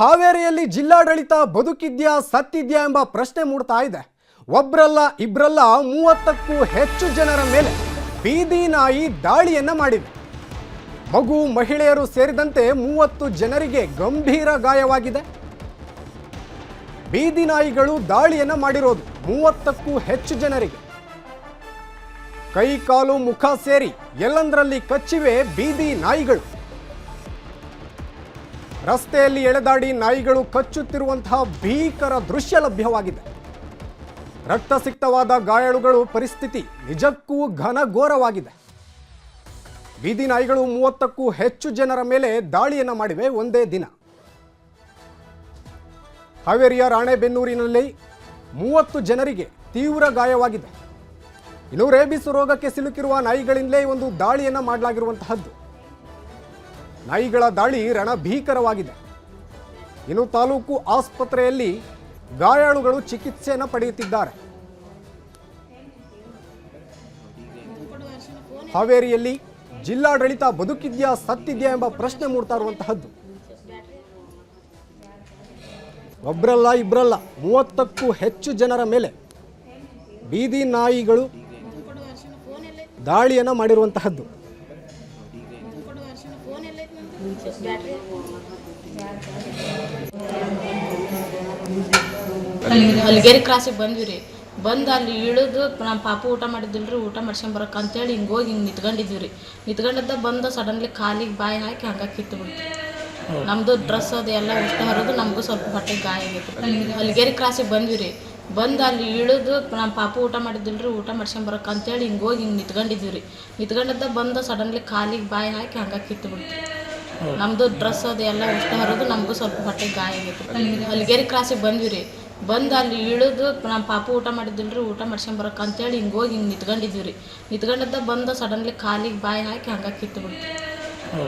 ಹಾವೇರಿಯಲ್ಲಿ ಜಿಲ್ಲಾಡಳಿತ ಬದುಕಿದ್ಯಾ ಸತ್ತಿದ್ಯಾ ಎಂಬ ಪ್ರಶ್ನೆ ಮೂಡ್ತಾ ಇದೆ. ಒಬ್ರಲ್ಲ ಇಬ್ರಲ್ಲ 30ಕ್ಕೂ ಹೆಚ್ಚು ಜನರ ಮೇಲೆ ಬೀದಿ ನಾಯಿ ದಾಳಿಯನ್ನ ಮಾಡಿದೆ. ಮಗು ಮಹಿಳೆಯರು ಸೇರಿದಂತೆ 30 ಜನರಿಗೆ ಗಂಭೀರ ಗಾಯವಾಗಿದೆ. ಬೀದಿ ನಾಯಿಗಳು ದಾಳಿಯನ್ನ ಮಾಡಿರೋದು 30ಕ್ಕೂ ಹೆಚ್ಚು ಜನರಿಗೆ. ಕೈ ಕಾಲು ಮುಖ ಸೇರಿ ಎಲ್ಲಂದರಲ್ಲಿ ಕಚ್ಚಿವೆ ಬೀದಿ ನಾಯಿಗಳು. ರಸ್ತೆಯಲ್ಲಿ ಎಳೆದಾಡಿ ನಾಯಿಗಳು ಕಚ್ಚುತ್ತಿರುವಂತಹ ಭೀಕರ ದೃಶ್ಯ ಲಭ್ಯವಾಗಿದೆ. ರಕ್ತಸಿಕ್ತವಾದ ಗಾಯಾಳುಗಳು ಪರಿಸ್ಥಿತಿ ನಿಜಕ್ಕೂ ಘನಘೋರವಾಗಿದೆ. ಬೀದಿ ನಾಯಿಗಳು 30ಕ್ಕೂ ಹೆಚ್ಚು ಜನರ ಮೇಲೆ ದಾಳಿಯನ್ನ ಮಾಡಿವೆ ಒಂದೇ ದಿನ. ಹಾವೇರಿಯ ರಾಣೆಬೆನ್ನೂರಿನಲ್ಲಿ 30 ಜನರಿಗೆ ತೀವ್ರ ಗಾಯವಾಗಿದೆ. ಇನ್ನು ರೇಬಿಸ್ ರೋಗಕ್ಕೆ ಸಿಲುಕಿರುವ ನಾಯಿಗಳಿಂದಲೇ ಒಂದು ದಾಳಿಯನ್ನ ಮಾಡಲಾಗಿರುವಂತಹದ್ದು. ನಾಯಿಗಳ ದಾಳಿ ರಣಭೀಕರವಾಗಿದೆ. ಇನ್ನು ತಾಲೂಕು ಆಸ್ಪತ್ರೆಯಲ್ಲಿ ಗಾಯಾಳುಗಳು ಚಿಕಿತ್ಸೆಯನ್ನು ಪಡೆಯುತ್ತಿದ್ದಾರೆ. ಹಾವೇರಿಯಲ್ಲಿ ಜಿಲ್ಲಾಡಳಿತ ಬದುಕಿದ್ಯಾ ಸತ್ತಿದ್ಯಾ ಎಂಬ ಪ್ರಶ್ನೆ ಮೂಡ್ತಾ ಇರುವಂತಹದ್ದು. ಒಬ್ರಲ್ಲ ಇಬ್ರಲ್ಲ 30ಕ್ಕೂ ಹೆಚ್ಚು ಜನರ ಮೇಲೆ ಬೀದಿ ನಾಯಿಗಳು ದಾಳಿಯನ್ನ ಮಾಡಿರುವಂತಹದ್ದು. ಹಲಗೇರಿ ಕ್ರಾಸಿಗೆ ಬಂದ್ವಿ ರೀ. ಬಂದು ಅಲ್ಲಿ ಇಳಿದು ನಮ್ಮ ಪಾಪು ಊಟ ಮಾಡಿದ್ದಿಲ್ರಿ, ಊಟ ಮಾಡ್ಸ್ಕೊಂಬರಕ್ಕೆ ಅಂತೇಳಿ ಹಿಂಗೆ ಹೋಗಿ ಹಿಂಗೆ ನಿಂತ್ಕೊಂಡಿದ್ವಿ ರೀ. ನಿಂತ್ಕೊಂಡಿದ್ದ ಬಂದು ಸಡನ್ಲಿ ಕಾಲಿಗೆ ಬಾಯಿ ಹಾಕಿ ಹಂಗೆ ಕಿತ್ತು ಬಿಡ್ತು. ನಮ್ಮದು ಡ್ರೆಸ್ ಅದು ಎಲ್ಲ ಉಷ್ಣ ಹರಿದು ನಮಗೂ ಸ್ವಲ್ಪ ಹೊಟ್ಟೆಗೆ ಗಾಯ ಆಗೈತೆ. ಹಲಗೇರಿ ಕ್ರಾಸಿಗೆ ಬಂದ್ವಿ ರೀ. ಬಂದು ಅಲ್ಲಿ ಇಳಿದು ನಮ್ಮ ಪಾಪು ಊಟ ಮಾಡಿದ್ದಿಲ್ರಿ, ಊಟ ಮಾಡ್ಸ್ಕೊಂಬರಕ್ಕೆ ಅಂತೇಳಿ ಹಿಂಗೆ ಹೋಗಿ ಹಿಂಗೆ ನಿಂತ್ಕೊಂಡಿದ್ವಿ ರೀ. ನಿಂತ್ಕೊಂಡಿದ್ದ ಬಂದು ಸಡನ್ಲಿ ಕಾಲಿಗೆ ಬಾಯಿ ಹಾಕಿ ಹಂಗೆ ಕಿತ್ತು ಬಿಡ್ತು. ನಮ್ಮದು ಡ್ರೆಸ್ ಅದು ಎಲ್ಲ ಉಷ್ಣ ಹರಿದು ನಮಗೂ ಸ್ವಲ್ಪ ಹೊಟ್ಟೆಗೆ ಗಾಯ ಆಗೈತೆ. ಹಲಗೇರಿ ಕ್ರಾಸಿಗೆ ಬಂದ್ವಿ ರೀ. ಬಂದು ಅಲ್ಲಿ ಇಳಿದು ನಮ್ಮ ಪಾಪು ಊಟ ಮಾಡಿದ್ದಿಲ್ರಿ, ಊಟ ಮಾಡ್ಸ್ಕೊಂಬರಕ್ಕೆ ಅಂತೇಳಿ ಹಿಂಗೆ ಹೋಗಿ ಹಿಂಗೆ ನಿಂತ್ಕೊಂಡಿದ್ವಿ ರೀ. ನಿಂತ್ಕೊಂಡಿದ್ದ ಬಂದು ಸಡನ್ಲಿ ಕಾಲಿಗೆ ಬಾಯಿ ಹಾಕಿ ಹಂಗೆ ಕಿತ್ತು ಬಿಡ್ತು.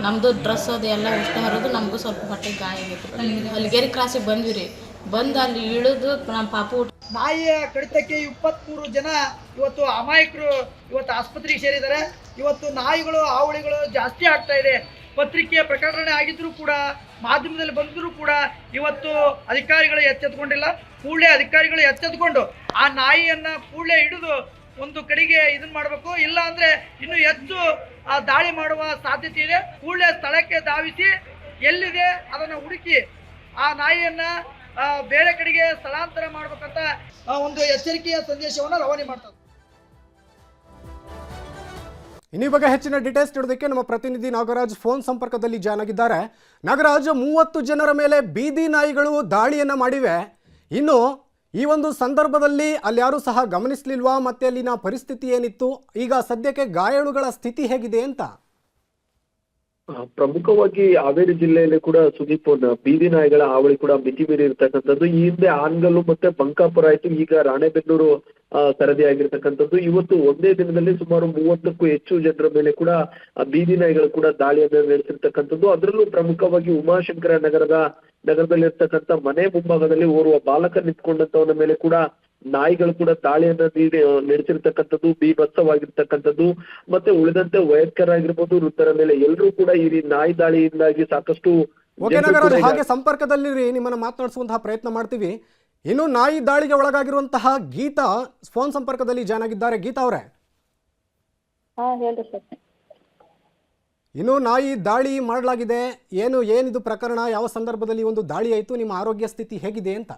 ನಮ್ಮದು ಡ್ರೆಸ್ ಅದು ಎಲ್ಲ ಉಷ್ಣ ಹರಿದು ನಮಗೂ ಸ್ವಲ್ಪ ಹೊಟ್ಟೆಗೆ ಗಾಯ ಆಗೈತೆ. ಹಲಗೇರಿ ಕ್ರಾಸಿಗೆ ಬಂದ್ವಿ ರೀ. ಬಂದು ಅಲ್ಲಿ ಇಳಿದು ನಮ್ಮ ಪಾಪು ಊಟ ನಾಯಿಯ ಕಡಿತಕ್ಕೆ 23 ಜನ ಇವತ್ತು ಅಮಾಯಕರು ಇವತ್ತು ಆಸ್ಪತ್ರೆಗೆ ಸೇರಿದ್ದಾರೆ. ಇವತ್ತು ನಾಯಿಗಳು ಹಾವಳಿಗಳು ಜಾಸ್ತಿ ಆಗ್ತಾ ಇದೆ. ಪತ್ರಿಕೆ ಪ್ರಕಟಣೆ ಆಗಿದ್ರೂ ಕೂಡ, ಮಾಧ್ಯಮದಲ್ಲಿ ಬಂದರೂ ಕೂಡ ಇವತ್ತು ಅಧಿಕಾರಿಗಳು ಎಚ್ಚೆತ್ತುಕೊಂಡಿಲ್ಲ. ಕೂಡಲೇ ಅಧಿಕಾರಿಗಳು ಎಚ್ಚೆತ್ತುಕೊಂಡು ಆ ನಾಯಿಯನ್ನು ಕೂಡಲೇ ಹಿಡಿದು ಒಂದು ಕಡೆಗೆ ಇದನ್ನ ಮಾಡಬೇಕು. ಇಲ್ಲ ಅಂದರೆ ಇನ್ನೂ ಹೆಚ್ಚು ದಾಳಿ ಮಾಡುವ ಸಾಧ್ಯತೆ ಇದೆ. ಕೂಡಲೇ ಸ್ಥಳಕ್ಕೆ ಧಾವಿಸಿ ಎಲ್ಲಿದೆ ಅದನ್ನು ಹುಡುಕಿ ಆ ನಾಯಿಯನ್ನು ಬೇರೆ ಕಡೆಗೆ ಸ್ಥಳಾಂತರ ಮಾಡಬೇಕಂತ ಒಂದು ಎಚ್ಚರಿಕೆಯ ಸಂದೇಶವನ್ನು ರವಾನೆ ಮಾಡ್ತಾರೆ. ಇನ್ನು ಬಗ್ಗೆ ಹೆಚ್ಚಿನ ಡೀಟೇಲ್ಸ್ ನೀಡೋದಕ್ಕೆ ನಮ್ಮ ಪ್ರತಿನಿಧಿ ನಾಗರಾಜ್ ಫೋನ್ ಸಂಪರ್ಕದಲ್ಲಿ ಜಾಯ್ನ್ ಆಗಿದ್ದಾರೆ. ನಾಗರಾಜ್, 30 ಜನರ ಮೇಲೆ ಬೀದಿ ನಾಯಿಗಳು ದಾಳಿಯನ್ನ ಮಾಡಿವೆ. ಇನ್ನು ಈ ಒಂದು ಸಂದರ್ಭದಲ್ಲಿ ಅಲ್ಲಿ ಯಾರು ಸಹ ಗಮನಿಸಲಿಲ್ವಾ? ಮತ್ತೆ ಅಲ್ಲಿನ ಪರಿಸ್ಥಿತಿ ಏನಿತ್ತು? ಈಗ ಸದ್ಯಕ್ಕೆ ಗಾಯಾಳುಗಳ ಸ್ಥಿತಿ ಹೇಗಿದೆ ಅಂತ? ಪ್ರಮುಖವಾಗಿ ಹಾವೇರಿ ಜಿಲ್ಲೆಯಲ್ಲಿ ಕೂಡ ಸುದೀಪ್ ಬೀದಿ ನಾಯಿಗಳ ಹಾವಳಿ ಕೂಡ ಮಿತಿ ಮೀರಿ ಇರ್ತಕ್ಕಂಥದ್ದು. ಈ ಹಿಂದೆ ಹಾನಗಲ್ಲು ಮತ್ತೆ ಬಂಕಾಪುರ ಆಯ್ತು, ಈಗ ರಾಣೆಬೆನ್ನೂರು ಸರದಿ ಆಗಿರ್ತಕ್ಕಂಥದ್ದು. ಇವತ್ತು ಒಂದೇ ದಿನದಲ್ಲಿ ಸುಮಾರು 30ಕ್ಕೂ ಹೆಚ್ಚು ಜನರ ಮೇಲೆ ಕೂಡ ಬೀದಿ ನಾಯಿಗಳು ಕೂಡ ದಾಳಿಯನ್ನು ನಡೆಸಿರ್ತಕ್ಕಂಥದ್ದು. ಅದರಲ್ಲೂ ಪ್ರಮುಖವಾಗಿ ಉಮಾಶಂಕರ ನಗರದಲ್ಲಿರ್ತಕ್ಕಂಥ ಮನೆ ಮುಂಭಾಗದಲ್ಲಿ ಓರ್ವ ಬಾಲಕ ನಿಂತ್ಕೊಂಡಂತವನ ಮೇಲೆ ಕೂಡ ನಾಯಿಗಳು ಕೂಡ ದಾಳಿಯನ್ನ ನಡೆಸಿರ್ತಕ್ಕಂಥದ್ದು, ಬೀಭತ್ಸವಾಗಿರ್ತಕ್ಕಂಥದ್ದು. ಮತ್ತೆ ಉಳಿದಂತೆ ವಯಸ್ಕರಾಗಿರ್ಬೋದು, ವೃದ್ಧರ ಮೇಲೆ ಎಲ್ಲರೂ ಕೂಡ ಈ ನಾಯಿ ದಾಳಿಯಿಂದಾಗಿ ಸಾಕಷ್ಟು. ಹಾಗೆ ಸಂಪರ್ಕದಲ್ಲಿ ನಿಮ್ಮನ್ನ ಮಾತನಾಡಿಸುವಂತಹ ಪ್ರಯತ್ನ ಮಾಡ್ತೀವಿ. ಇನ್ನು ನಾಯಿ ದಾಳಿಗೆ ಒಳಗಾಗಿರುವಂತಹ ಗೀತಾ ಫೋನ್ ಸಂಪರ್ಕದಲ್ಲಿ ಜಾಯ್ನ್ ಆಗಿದ್ದಾರೆ. ಗೀತಾ ಅವರೇ, ಇನ್ನು ನಾಯಿ ದಾಳಿ ಮಾಡಲಾಗಿದೆ, ಏನಿದು ಪ್ರಕರಣ? ಯಾವ ಸಂದರ್ಭದಲ್ಲಿ ಒಂದು ದಾಳಿ ಆಯಿತು? ನಿಮ್ಮ ಆರೋಗ್ಯ ಸ್ಥಿತಿ ಹೇಗಿದೆ ಅಂತ?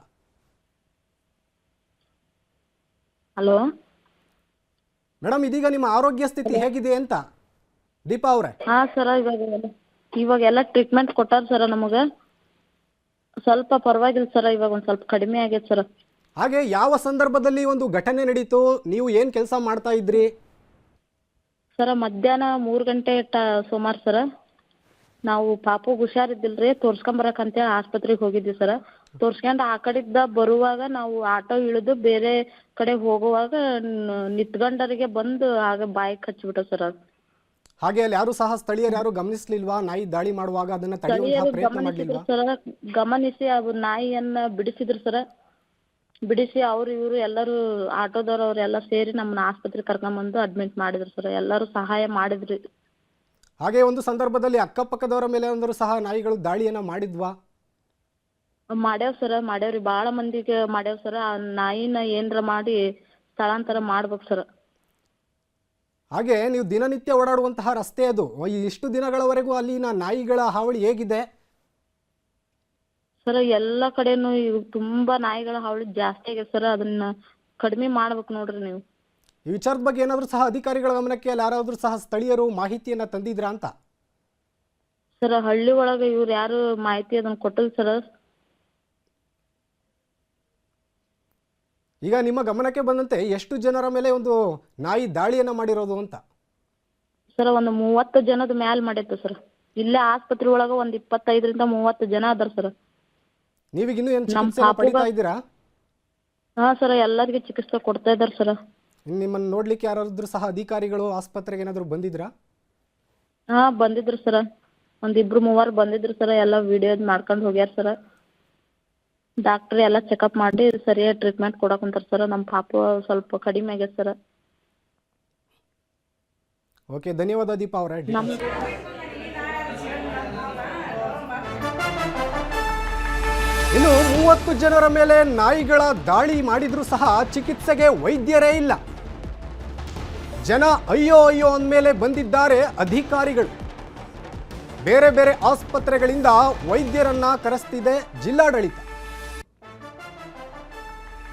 ಹಲೋ ಮೇಡಮ್, ಇದೀಗ ನಿಮ್ಮ ಆರೋಗ್ಯ ಸ್ಥಿತಿ ಹೇಗಿದೆ ಅಂತ? ದೀಪಾ ಅವರೇ. ಹಾ ಸರ, ಇವಾಗೆಲ್ಲ ಟ್ರೀಟ್ಮೆಂಟ್ ಕೊಟ್ಟಾರ ಸರ. ನಮಗೆ ಸ್ವಲ್ಪ ಪರವಾಗಿಲ್ಲ ಸರ, ಇವಾಗ ಒಂದು ಸ್ವಲ್ಪ ಕಡಿಮೆ ಆಗೈತೆ ಸರ. ಹಾಗೆ ಯಾವ ಸಂದರ್ಭದಲ್ಲಿ ಒಂದು ಘಟನೆ ನಡೀತು? ನೀವು ಏನು ಕೆಲಸ ಮಾಡ್ತಾ ಇದ್ರಿ? ಸರ ಮಧ್ಯಾಹ್ನ 3 ಗಂಟೆ ಸುಮಾರು ಸರ. ನಾವು ಪಾಪುಗೆ ಹುಷಾರಿದ್ದಿಲ್ರಿ, ತೋರ್ಸ್ಕೊಂಬರಕಂತೇಳಿ ಆಸ್ಪತ್ರೆಗೆ ಹೋಗಿದ್ವಿ ಸರ. ತೋರ್ಸ್ಕೊಂಡು ಆ ಕಡೆಯಿಂದ ಬರುವಾಗ ನಾವು ಆಟೋ ಇಳಿದು ಬೇರೆ ಕಡೆ ಹೋಗುವಾಗ ನಿಂತ್ಕೊಂಡರಿಗೆ ಬಂದು ಆಗ ಬಾಯಿಗೆ ಹಚ್ಚಿಬಿಟ್ಟ ಸರ್. ಹಾಗೆ ಅಲ್ಲಿ ಯಾರು ಸಹ ಸ್ಥಳೀಯರು ಯಾರು ಗಮನಿಸಲಿಲ್ವಾ ನಾಯಿ ದಾಳಿ ಮಾಡುವಾಗ? ಅದನ್ನ ತಡೆಯುವಂತ ಪ್ರಯತ್ನ ಮಾಡಲಿಲ್ವಾ? ಸರ್ ಗಮನಿಸಿ ಅದು ನಾಯಿಯನ್ನ ಬಿಡಿಸಿದ್ರು ಸರ್. ಬಿಡಿಸಿ ಅವ್ರು ಇವರು ಎಲ್ಲರೂ ಆಟೋದವ್ರು ಅವರೆಲ್ಲ ಸೇರಿ ನಮ್ಮನ್ನ ಆಸ್ಪತ್ರೆಗೆ ಕರ್ಕೊಂಡ್ಬಂದು ಅಡ್ಮಿಟ್ ಮಾಡಿದ್ರು ಸರ್. ಎಲ್ಲರೂ ಸಹಾಯ ಮಾಡಿದ್ರಿ. ಹಾಗೆ ಒಂದು ಸಂದರ್ಭದಲ್ಲಿ ಅಕ್ಕಪಕ್ಕದವರ ಮೇಲೆ ಅಂದರೂ ಸಹ ನಾಯಿಗಳು ದಾಳಿಯನ್ನ ಮಾಡಿದ್ವಾ? ಮಾಡ್ಯಾವ ಸರ, ಮಾಡ್ಯಾವ್ರಿ, ಭಾಳ ಮಂದಿಗೆ ಮಾಡ್ಯಾವ ಸರ. ಆ ನಾಯಿನ ಏನ್ರ ಮಾಡಿ ಸ್ಥಳಾಂತರ ಮಾಡ್ಬೇಕು ಸರ್. ಹಾಗೆ ನೀವು ದಿನನಿತ್ಯ ಓಡಾಡುವಂತಹ ರಸ್ತೆ ಅದು, ಇಷ್ಟು ದಿನಗಳವರೆಗೂ ಅಲ್ಲಿನ ನಾಯಿಗಳ ಹಾವಳಿ ಹೇಗಿದೆ? ಸರ್ ಎಲ್ಲ ಕಡೆನೂ ಈಗ ತುಂಬಾ ನಾಯಿಗಳ ಹಾವಳಿ ಜಾಸ್ತಿ ಆಗಿದೆ ಸರ್. ಅದನ್ನ ಕಡಿಮೆ ಮಾಡ್ಬೇಕು ನೋಡ್ರಿ ನೀವು. ಈ ವಿಚಾರದ ಬಗ್ಗೆ ಏನಾದರೂ ಸಹ ಅಧಿಕಾರಿಗಳ ಗಮನಕ್ಕೆ ಅಲ್ಲಿ ಯಾರಾದರೂ ಸಹ ಸ್ಥಳೀಯರು ಮಾಹಿತಿಯನ್ನ ತಂದಿದ್ರಾ ಅಂತ? ಸರ್ ಹಳ್ಳಿ ಒಳಗೆ ಇವ್ರು ಯಾರು ಮಾಹಿತಿ ಅದನ್ನ ಕೊಟ್ಟಿಲ್ಲ ಸರ್. ಈಗ ನಿಮ್ಮ ಗಮನಕ್ಕೆ ಬಂದಂತೆ ಎಷ್ಟು ಜನರ ಮೇಲೆ ಒಂದು ನಾಯಿ ದಾಳಿಯನ್ನ ಮಾಡಿರೋದು ಅಂತ? ಸರ್ ಒಂದು 30 ಜನದ ಮ್ಯಾಲ್ ಮಾಡೈತೆ ಸರ್. ಇಲ್ಲೇ ಆಸ್ಪತ್ರೆ ಒಳಗೆ ಒಂದು 25ರಿಂದ 30 ಜನ ಅದಾರ ಸರ್. ನೀವೀಗ ಇನ್ನೂ ಏನು ಚಿಕಿತ್ಸೆ ಪಡಿತಾ ಇದ್ದೀರಾ? ಹಾ ಸರ್, ಎಲ್ಲರಿಗೆ ಚಿಕಿತ್ಸೆ ಕೊಡ್ತಾ ಇದ್ದಾರೆ ಸರ್. ನಿಮ್ಮನ್ನು ನೋಡ್ಲಿಕ್ಕೆ ಯಾರಾದ್ರೂ ಸಹ ಅಧಿಕಾರಿಗಳು ಆಸ್ಪತ್ರೆಗೆ ಏನಾದರೂ ಬಂದಿದ್ರಾ? ಹಾ ಬಂದಿದ್ರು ಸರ್, ಒಂದಿಬ್ರು ಮೂವರು ಬಂದಿದ್ರು ಸರ್. ಎಲ್ಲ ವಿಡಿಯೋ ಮಾಡ್ಕೊಂಡು ಹೋಗ್ಯಾರ ಸರ್. ಡಾಕ್ಟ್ರ್ ಎಲ್ಲ ಚೆಕಪ್ ಮಾಡಿ ಸರಿಯಾಗಿ ಟ್ರೀಟ್ಮೆಂಟ್ ಕೊಡಕಂತಾರ ಸರ್. ನಮ್ಮ ಪಾಪು ಸ್ವಲ್ಪ ಕಡಿಮೆ ಆಗ್ಯದ ಸರ್. ಓಕೆ, ಧನ್ಯವಾದ ದೀಪಾ ಅವರೇ. ಇನ್ನು 30 ಜನರ ಮೇಲೆ ನಾಯಿಗಳ ದಾಳಿ ಮಾಡಿದ್ರೂ ಸಹ ಚಿಕಿತ್ಸೆಗೆ ವೈದ್ಯರೇ ಇಲ್ಲ. ಜನ ಅಯ್ಯೋ ಅಯ್ಯೋ ಅಂದಮೇಲೆ ಬಂದಿದ್ದಾರೆ ಅಧಿಕಾರಿಗಳು. ಬೇರೆ ಬೇರೆ ಆಸ್ಪತ್ರೆಗಳಿಂದ ವೈದ್ಯರನ್ನ ಕರೆಸ್ತಿದೆ ಜಿಲ್ಲಾಡಳಿತ.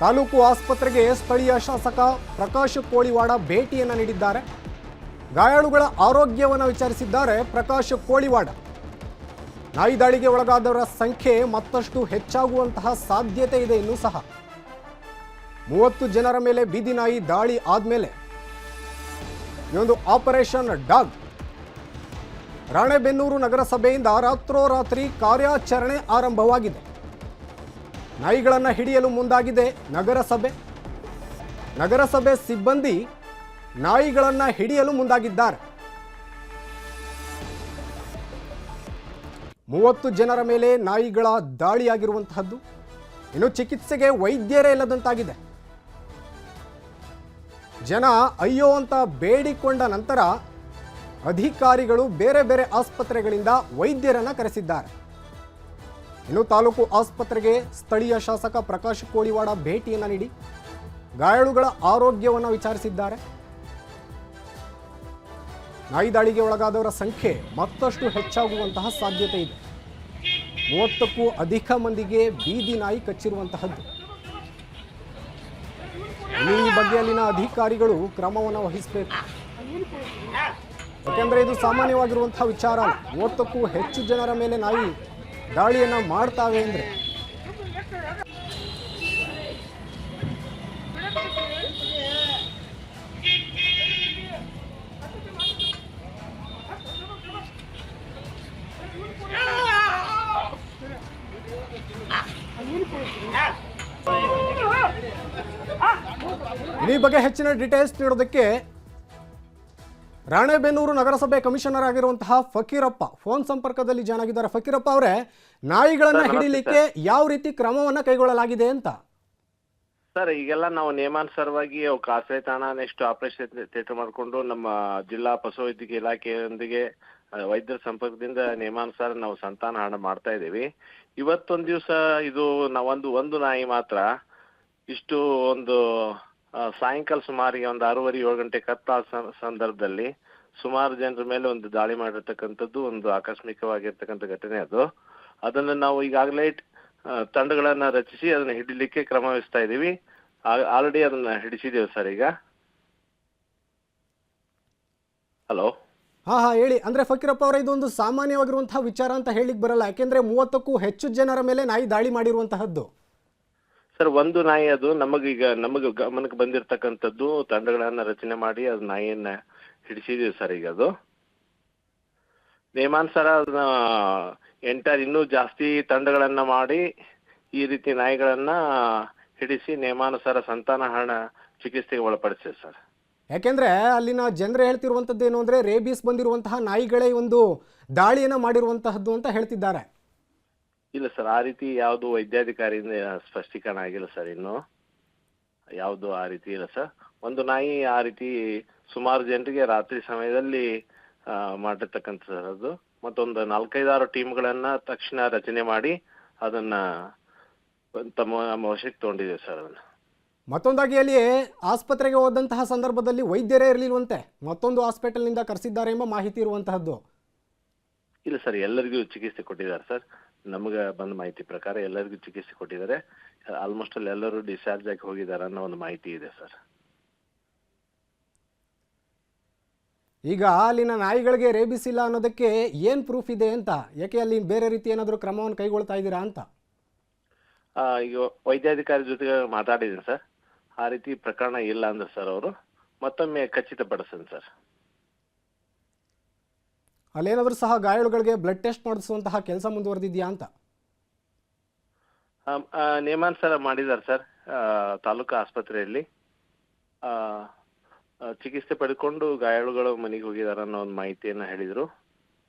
ತಾಲೂಕು ಆಸ್ಪತ್ರೆಗೆ ಸ್ಥಳೀಯ ಶಾಸಕ ಪ್ರಕಾಶ್ ಕೋಳಿವಾಡ ಭೇಟಿಯನ್ನು ನೀಡಿದ್ದಾರೆ. ಗಾಯಾಳುಗಳ ಆರೋಗ್ಯವನ್ನು ವಿಚಾರಿಸಿದ್ದಾರೆ ಪ್ರಕಾಶ್ ಕೋಳಿವಾಡ. ನಾಯಿ ದಾಳಿಗೆ ಒಳಗಾದವರ ಸಂಖ್ಯೆ ಮತ್ತಷ್ಟು ಹೆಚ್ಚಾಗುವಂತಹ ಸಾಧ್ಯತೆ ಇದೆ. ಇನ್ನೂ ಸಹ 30 ಜನರ ಮೇಲೆ ಬೀದಿ ನಾಯಿ ದಾಳಿ ಆದಮೇಲೆ ಈ ಒಂದು ಆಪರೇಷನ್ ಡಾಗ್ ರಾಣೆಬೆನ್ನೂರು ನಗರಸಭೆಯಿಂದ ರಾತ್ರೋರಾತ್ರಿ ಕಾರ್ಯಾಚರಣೆ ಆರಂಭವಾಗಿದೆ. ನಾಯಿಗಳನ್ನು ಹಿಡಿಯಲು ಮುಂದಾಗಿದೆ ನಗರಸಭೆ ಸಿಬ್ಬಂದಿ ನಾಯಿಗಳನ್ನು ಹಿಡಿಯಲು ಮುಂದಾಗಿದ್ದಾರೆ. 30 ಜನರ ಮೇಲೆ ನಾಯಿಗಳ ದಾಳಿಯಾಗಿರುವಂತಹದ್ದು. ಇನ್ನು ಚಿಕಿತ್ಸೆಗೆ ವೈದ್ಯರೇ ಇಲ್ಲದಂತಾಗಿದೆ. ಜನ ಅಯ್ಯೋ ಅಂತ ಬೇಡಿಕೊಂಡ ನಂತರ ಅಧಿಕಾರಿಗಳು ಬೇರೆ ಬೇರೆ ಆಸ್ಪತ್ರೆಗಳಿಂದ ವೈದ್ಯರನ್ನ ಕರೆಸಿದ್ದಾರೆ. ಇನ್ನು ತಾಲೂಕು ಆಸ್ಪತ್ರೆಗೆ ಸ್ಥಳೀಯ ಶಾಸಕ ಪ್ರಕಾಶ್ ಕೋಳಿವಾಡ ಭೇಟಿಯನ್ನು ನೀಡಿ ಗಾಯಾಳುಗಳ ಆರೋಗ್ಯವನ್ನು ವಿಚಾರಿಸಿದ್ದಾರೆ. ನಾಯಿ ದಾಳಿಗೆ ಒಳಗಾದವರ ಸಂಖ್ಯೆ ಮತ್ತಷ್ಟು ಹೆಚ್ಚಾಗುವಂತಹ ಸಾಧ್ಯತೆ ಇದೆ. 30ಕ್ಕೂ ಅಧಿಕ ಮಂದಿಗೆ ಬೀದಿ ನಾಯಿ ಕಚ್ಚಿರುವಂತಹದ್ದು. ಈ ಬಗ್ಗೆ ಅಲ್ಲಿನ ಅಧಿಕಾರಿಗಳು ಕ್ರಮವನ್ನು ವಹಿಸಬೇಕು. ಯಾಕೆಂದ್ರೆ ಇದು ಸಾಮಾನ್ಯವಾಗಿರುವಂತಹ ವಿಚಾರ ಅಲ್ಲ. 30ಕ್ಕೂ ಹೆಚ್ಚು ಜನರ ಮೇಲೆ ನಾಯಿ ದಾಳಿಯನ್ನ ಮಾಡ್ತಾವೆ ಅಂದ್ರೆ ಈ ಬಗ್ಗೆ ಹೆಚ್ಚಿನ ಡೀಟೇಲ್ಸ್ ನೀಡೋದಕ್ಕೆ ರಾಣೆಬೆನ್ನೂರು ನಗರಸಭೆ ಕಮಿಷನರ್ ಆಗಿರುವಂತಹ ಫಕೀರಪ್ಪ ಫೋನ್ ಸಂಪರ್ಕದಲ್ಲಿ ಜಾಯ್ನ್ ಆಗಿದ್ದಾರೆ. ಫಕೀರಪ್ಪ ಅವರೇ, ನಾಯಿಗಳನ್ನ ಹಿಡಿಲಿಕ್ಕೆ ಯಾವ ರೀತಿ ಕ್ರಮವನ್ನ ಕೈಗೊಳ್ಳಲಾಗಿದೆ ಅಂತ? ಸರ್, ಈಗೆಲ್ಲ ನಾವು ನಿಯಮಾನುಸಾರವಾಗಿ ಆಶ್ರಯ ತಾಣ ನೆಕ್ಸ್ಟ್ ಆಪರೇಷನ್ ಥಿಯೇಟರ್ ಮಾಡಿಕೊಂಡು ನಮ್ಮ ಜಿಲ್ಲಾ ಪಶುವೈದ್ಯಕೀಯ ಇಲಾಖೆಯೊಂದಿಗೆ ವೈದ್ಯರ ಸಂಪರ್ಕದಿಂದ ನಿಯಮಾನುಸಾರ ನಾವು ಸಂತಾನಹರಣ ಮಾಡ್ತಾ ಇದ್ದೀವಿ. ಇವತ್ತೊಂದು ದಿವಸ ಇದು ಒಂದು ನಾಯಿ ಮಾತ್ರ ಇಷ್ಟು ಒಂದು ಸಾಯಂಕಾಲ ಸುಮಾರಿಗೆ ಒಂದು 6:30-7 ಗಂಟೆ ಕತ್ತಾದ ಸಂದರ್ಭದಲ್ಲಿ ಸುಮಾರು ಜನರ ಮೇಲೆ ಒಂದು ದಾಳಿ ಮಾಡಿರ್ತಕ್ಕಂಥದ್ದು ಒಂದು ಆಕಸ್ಮಿಕವಾಗಿರ್ತಕ್ಕಂಥ ಘಟನೆ ಅದು. ಅದನ್ನು ನಾವು ಈಗಾಗಲೇ ತಂಡಗಳನ್ನ ರಚಿಸಿ ಅದನ್ನ ಹಿಡಿಲಿಕ್ಕೆ ಕ್ರಮ ವಹಿಸ್ತಾ ಇದ್ದೀವಿ. ಆಲ್ರೆಡಿ ಅದನ್ನ ಹಿಡಿಸಿದ್ದೇವೆ ಸರ್. ಈಗ ಹಲೋ, ಹಾ ಹೇಳಿ. ಅಂದ್ರೆ ಫಕೀರಪ್ಪ ಅವರ ಇದೊಂದು ಸಾಮಾನ್ಯವಾಗಿರುವಂತಹ ವಿಚಾರ ಅಂತ ಹೇಳಿಕ್ ಬರಲ್ಲ. ಯಾಕೆಂದ್ರೆ 30ಕ್ಕೂ ಹೆಚ್ಚು ಜನರ ಮೇಲೆ ನಾಯಿ ದಾಳಿ ಮಾಡಿರುವಂತಹದ್ದು. ಸರ್, ಒಂದು ನಾಯಿ ಅದು ನಮಗೆ ಗಮನಕ್ಕೆ ಬಂದಿರತಕ್ಕಂಥದ್ದು. ತಂಡಗಳನ್ನ ರಚನೆ ಮಾಡಿ ಅದು ನಾಯಿಯನ್ನ ಹಿಡಿಸಿದೀವಿ ಸರ್. ಈಗ ಅದು ನಿಯಮಾನುಸಾರ ಅದನ್ನ ಇನ್ನೂ ಜಾಸ್ತಿ ತಂಡಗಳನ್ನ ಮಾಡಿ ಈ ರೀತಿ ನಾಯಿಗಳನ್ನ ಹಿಡಿಸಿ ನಿಯಮಾನುಸಾರ ಸಂತಾನಹರಣ ಚಿಕಿತ್ಸೆಗೆ ಒಳಪಡಿಸಿದೆ ಸರ್. ಯಾಕೆಂದ್ರೆ ಅಲ್ಲಿನ ಜನರು ಹೇಳ್ತಿರುವಂತದ್ದು ಏನು ಅಂದ್ರೆ ರೇಬೀಸ್ ಬಂದಿರುವಂತಹ ನಾಯಿಗಳೇ ಒಂದು ದಾಳಿಯನ್ನ ಮಾಡಿರುವಂತಹದ್ದು ಅಂತ ಹೇಳ್ತಿದ್ದಾರೆ. ಇಲ್ಲ ಸರ್, ಆ ರೀತಿ ಯಾವುದು ವೈದ್ಯಾಧಿಕಾರಿಯಿಂದ ಸ್ಪಷ್ಟೀಕರಣ ಆಗಿಲ್ಲ ಸರ್. ಇನ್ನು ಯಾವುದು ಆ ರೀತಿ ಇಲ್ಲ ಸರ್. ಒಂದು ನಾಯಿ ಆ ರೀತಿ ಸುಮಾರು ಜನರಿಗೆ ರಾತ್ರಿ ಸಮಯದಲ್ಲಿ ಮಾಡಿರ್ತಕ್ಕಂಥ ಸರ್ ಅದು. ಮತ್ತೊಂದು 4-5 ಟೀಮ್ಗಳನ್ನ ತಕ್ಷಣ ರಚನೆ ಮಾಡಿ ಅದನ್ನ ನಮ್ಮ ವಶಕ್ಕೆ ತೊಗೊಂಡಿದ್ದೀವಿ ಸರ್ ಅದನ್ನು. ಮತ್ತೊಂದಾಗಿ ಅಲ್ಲಿ ಆಸ್ಪತ್ರೆಗೆ ಹೋದಂತಹ ಸಂದರ್ಭದಲ್ಲಿ ವೈದ್ಯರೇ ಇರಲಿಲ್ವಂತೆ, ಮತ್ತೊಂದು ಹಾಸ್ಪಿಟಲ್ನಿಂದ ಕರೆಸಿದ್ದಾರೆ ಎಂಬ ಮಾಹಿತಿ ಇರುವಂತಹದ್ದು. ಇಲ್ಲ ಸರ್, ಎಲ್ಲರಿಗೂ ಚಿಕಿತ್ಸೆ ಕೊಟ್ಟಿದ್ದಾರೆ ಸರ್. ನಮಗೆ ಬಂದ ಮಾಹಿತಿ ಪ್ರಕಾರ ಎಲ್ಲರಿಗೂ ಚಿಕಿತ್ಸೆ ಕೊಟ್ಟಿದ್ದಾರೆ. ಆಲ್ಮೋಸ್ಟ್ ಅಲ್ಲಿ ಎಲ್ಲರೂ ಡಿಸ್ಚಾರ್ಜ್ ಆಗಿ ಹೋಗಿದ್ದಾರೆ ಅನ್ನೋ ಒಂದು ಮಾಹಿತಿ ಇದೆ ಸರ್. ಈಗ ಅಲ್ಲಿನ ನಾಯಿಗಳಿಗೆ ರೇಬಿಸ್ ಇಲ್ಲ ಅನ್ನೋದಕ್ಕೆ ಏನು ಪ್ರೂಫ್ ಇದೆ ಅಂತ, ಯಾಕೆ ಅಲ್ಲಿ ಬೇರೆ ರೀತಿ ಏನಾದರೂ ಕ್ರಮವನ್ನು ಕೈಗೊಳ್ತಾ ಇದ್ದೀರಾ ಅಂತ? ಈಗ ವೈದ್ಯಾಧಿಕಾರಿ ಜೊತೆಗೆ ಮಾತಾಡಿದ್ದೀನಿ ಸರ್. ಆ ರೀತಿ ಪ್ರಕರಣ ಇಲ್ಲ ಅಂದ್ರೆ ಸರ್ ಅವರು ಮತ್ತೊಮ್ಮೆ ಖಚಿತಪಡಿಸ್ತೀನಿ ಸರ್. ಅಲ್ಲೇನಾದರೂ ಸಹ ಗಾಯಾಳುಗಳಿಗೆ ಬ್ಲಡ್ ಟೆಸ್ಟ್ ಮಾಡಿಸುವಂತಹ ಕೆಲಸ ಮುಂದುವರೆದಿದೆಯಾ ಅಂತ? ನಿಯಮಾನುಸಾರ ಮಾಡಿದ್ದಾರೆ ಸರ್. ತಾಲೂಕು ಆಸ್ಪತ್ರೆಯಲ್ಲಿ ಚಿಕಿತ್ಸೆ ಪಡ್ಕೊಂಡು ಗಾಯಾಳುಗಳು ಮನೆಗೆ ಹೋಗಿದ್ದಾರೆ ಅನ್ನೋ ಒಂದು ಮಾಹಿತಿಯನ್ನು ಹೇಳಿದರು.